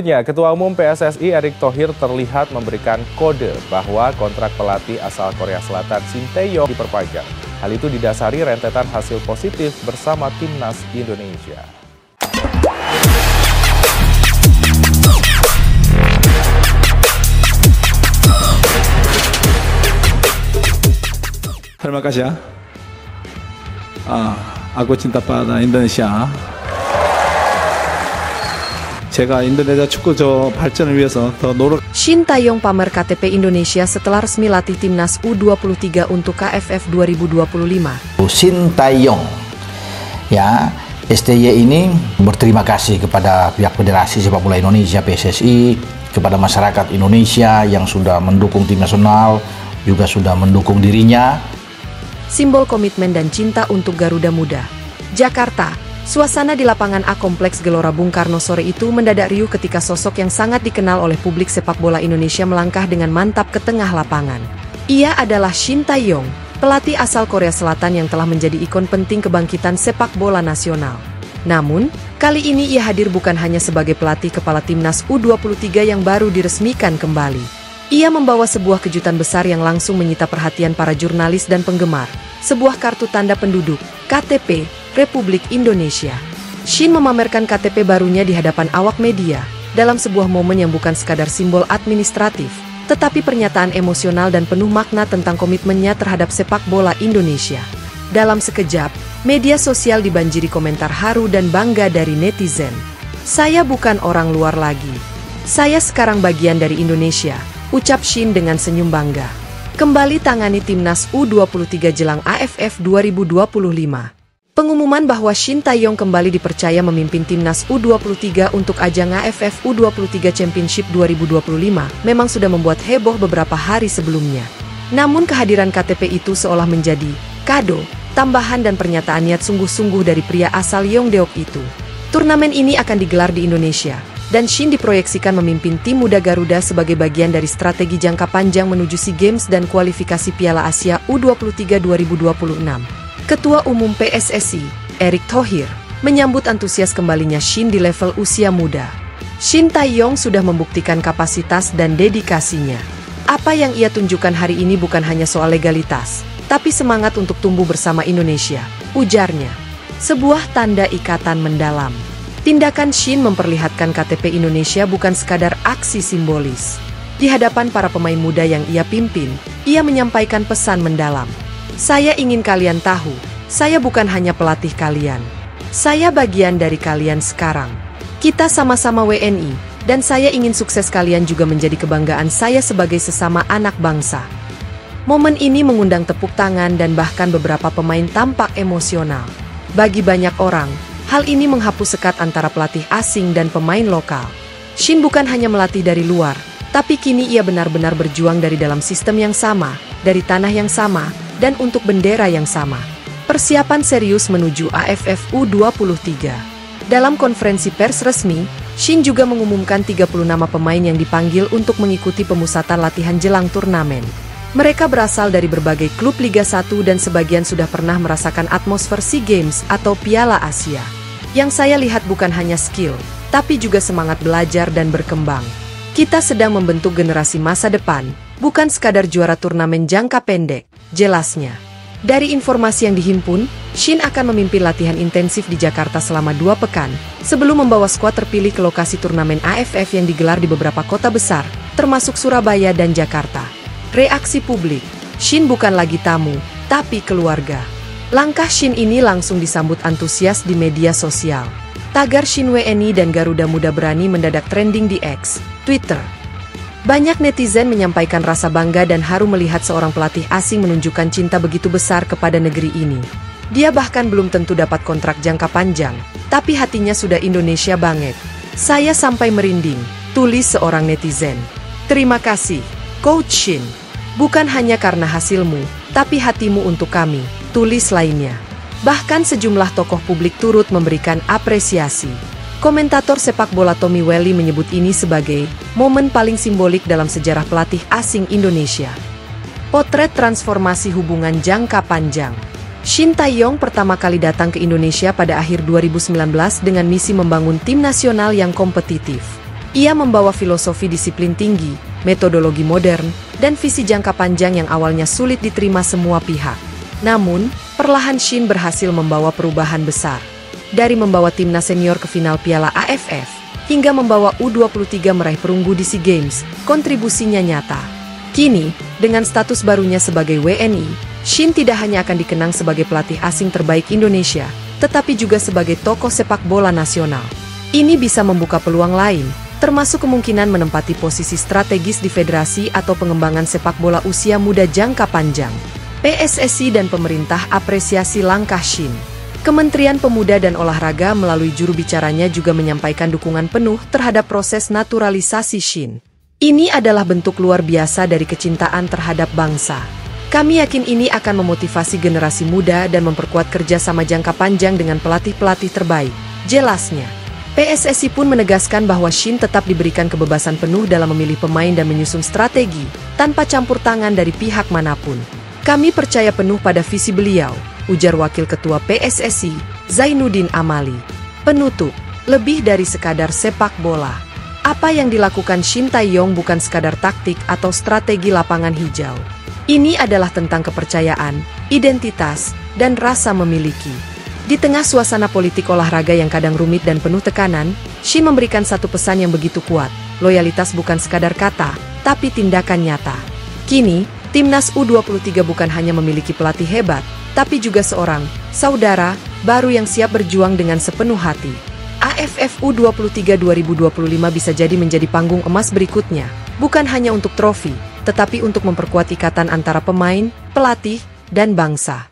Ya, Ketua Umum PSSI Erick Thohir terlihat memberikan kode bahwa kontrak pelatih asal Korea Selatan Shin Tae-yong diperpanjang. Hal itu didasari rentetan hasil positif bersama timnas Indonesia. Terima kasih ya. Aku cinta pada Indonesia. 제가 인도네시아 축구 발전을 위해서 더 노력. Shin Tae-yong pamer KTP Indonesia setelah resmi latih timnas U23 untuk KFF 2025. Shin Tae-yong, ya, STY ini berterima kasih kepada pihak Federasi Sepak Bola Indonesia (PSSI), kepada masyarakat Indonesia yang sudah mendukung tim nasional, juga sudah mendukung dirinya. Simbol komitmen dan cinta untuk Garuda Muda. Jakarta. Suasana di lapangan A Kompleks Gelora Bung Karno sore itu mendadak riuh ketika sosok yang sangat dikenal oleh publik sepak bola Indonesia melangkah dengan mantap ke tengah lapangan. Ia adalah Shin Tae-yong, pelatih asal Korea Selatan yang telah menjadi ikon penting kebangkitan sepak bola nasional. Namun, kali ini ia hadir bukan hanya sebagai pelatih kepala timnas U23 yang baru diresmikan kembali. Ia membawa sebuah kejutan besar yang langsung menyita perhatian para jurnalis dan penggemar. Sebuah kartu tanda penduduk, KTP, Republik Indonesia. Shin memamerkan KTP barunya di hadapan awak media, dalam sebuah momen yang bukan sekadar simbol administratif, tetapi pernyataan emosional dan penuh makna tentang komitmennya terhadap sepak bola Indonesia. Dalam sekejap, media sosial dibanjiri komentar haru dan bangga dari netizen. "Saya bukan orang luar lagi. Saya sekarang bagian dari Indonesia," ucap Shin dengan senyum bangga. Kembali tangani timnas U23 jelang AFF 2025. Pengumuman bahwa Shin Tae-yong kembali dipercaya memimpin timnas U23 untuk ajang AFF U23 Championship 2025 memang sudah membuat heboh beberapa hari sebelumnya. Namun kehadiran KTP itu seolah menjadi kado, tambahan dan pernyataan niat sungguh-sungguh dari pria asal Yeongdeok itu. Turnamen ini akan digelar di Indonesia, dan Shin diproyeksikan memimpin tim muda Garuda sebagai bagian dari strategi jangka panjang menuju SEA Games dan kualifikasi Piala Asia U23 2026. Ketua Umum PSSI, Erick Thohir, menyambut antusias kembalinya Shin di level usia muda. Shin Tae-yong sudah membuktikan kapasitas dan dedikasinya. Apa yang ia tunjukkan hari ini bukan hanya soal legalitas, tapi semangat untuk tumbuh bersama Indonesia, ujarnya. Sebuah tanda ikatan mendalam. Tindakan Shin memperlihatkan KTP Indonesia bukan sekadar aksi simbolis. Di hadapan para pemain muda yang ia pimpin, ia menyampaikan pesan mendalam. "Saya ingin kalian tahu, saya bukan hanya pelatih kalian. Saya bagian dari kalian sekarang. Kita sama-sama WNI, dan saya ingin sukses kalian juga menjadi kebanggaan saya sebagai sesama anak bangsa." Momen ini mengundang tepuk tangan dan bahkan beberapa pemain tampak emosional. Bagi banyak orang, hal ini menghapus sekat antara pelatih asing dan pemain lokal. Shin bukan hanya melatih dari luar, tapi kini ia benar-benar berjuang dari dalam sistem yang sama, dari tanah yang sama, dan untuk bendera yang sama. Persiapan serius menuju AFF U23. Dalam konferensi pers resmi, Shin juga mengumumkan 30 nama pemain yang dipanggil untuk mengikuti pemusatan latihan jelang turnamen. Mereka berasal dari berbagai klub Liga 1 dan sebagian sudah pernah merasakan atmosfer SEA Games atau Piala Asia. Yang saya lihat bukan hanya skill, tapi juga semangat belajar dan berkembang. Kita sedang membentuk generasi masa depan, bukan sekadar juara turnamen jangka pendek, jelasnya. Dari informasi yang dihimpun, Shin akan memimpin latihan intensif di Jakarta selama 2 pekan, sebelum membawa skuad terpilih ke lokasi turnamen AFF yang digelar di beberapa kota besar, termasuk Surabaya dan Jakarta. Reaksi publik, Shin bukan lagi tamu, tapi keluarga. Langkah Shin ini langsung disambut antusias di media sosial. Tagar Shin WNI dan Garuda Muda Berani mendadak trending di X, Twitter. Banyak netizen menyampaikan rasa bangga dan haru melihat seorang pelatih asing menunjukkan cinta begitu besar kepada negeri ini. Dia bahkan belum tentu dapat kontrak jangka panjang, tapi hatinya sudah Indonesia banget. "Saya sampai merinding," tulis seorang netizen. "Terima kasih, Coach Shin. Bukan hanya karena hasilmu, tapi hatimu untuk kami," tulis lainnya. Bahkan sejumlah tokoh publik turut memberikan apresiasi. Komentator sepak bola Tommy Welly menyebut ini sebagai momen paling simbolik dalam sejarah pelatih asing Indonesia. Potret transformasi hubungan jangka panjang. Shin Tae-yong pertama kali datang ke Indonesia pada akhir 2019 dengan misi membangun tim nasional yang kompetitif. Ia membawa filosofi disiplin tinggi, metodologi modern, dan visi jangka panjang yang awalnya sulit diterima semua pihak. Namun, perlahan Shin berhasil membawa perubahan besar. Dari membawa timnas senior ke final Piala AFF, hingga membawa U23 meraih perunggu di SEA Games, kontribusinya nyata. Kini, dengan status barunya sebagai WNI, Shin tidak hanya akan dikenang sebagai pelatih asing terbaik Indonesia, tetapi juga sebagai tokoh sepak bola nasional. Ini bisa membuka peluang lain, termasuk kemungkinan menempati posisi strategis di federasi atau pengembangan sepak bola usia muda jangka panjang. PSSI dan pemerintah apresiasi langkah Shin. Kementerian Pemuda dan Olahraga melalui juru bicaranya juga menyampaikan dukungan penuh terhadap proses naturalisasi Shin. Ini adalah bentuk luar biasa dari kecintaan terhadap bangsa. Kami yakin ini akan memotivasi generasi muda dan memperkuat kerjasama jangka panjang dengan pelatih-pelatih terbaik, jelasnya. PSSI pun menegaskan bahwa Shin tetap diberikan kebebasan penuh dalam memilih pemain dan menyusun strategi, tanpa campur tangan dari pihak manapun. Kami percaya penuh pada visi beliau, ujar Wakil Ketua PSSI, Zainuddin Amali. Penutup, lebih dari sekadar sepak bola. Apa yang dilakukan Shin Tae-yong bukan sekadar taktik atau strategi lapangan hijau. Ini adalah tentang kepercayaan, identitas, dan rasa memiliki. Di tengah suasana politik olahraga yang kadang rumit dan penuh tekanan, Shin memberikan satu pesan yang begitu kuat, loyalitas bukan sekadar kata, tapi tindakan nyata. Kini, timnas U23 bukan hanya memiliki pelatih hebat, tapi juga seorang saudara baru yang siap berjuang dengan sepenuh hati. AFF U23 2025 bisa jadi menjadi panggung emas berikutnya, bukan hanya untuk trofi, tetapi untuk memperkuat ikatan antara pemain, pelatih, dan bangsa.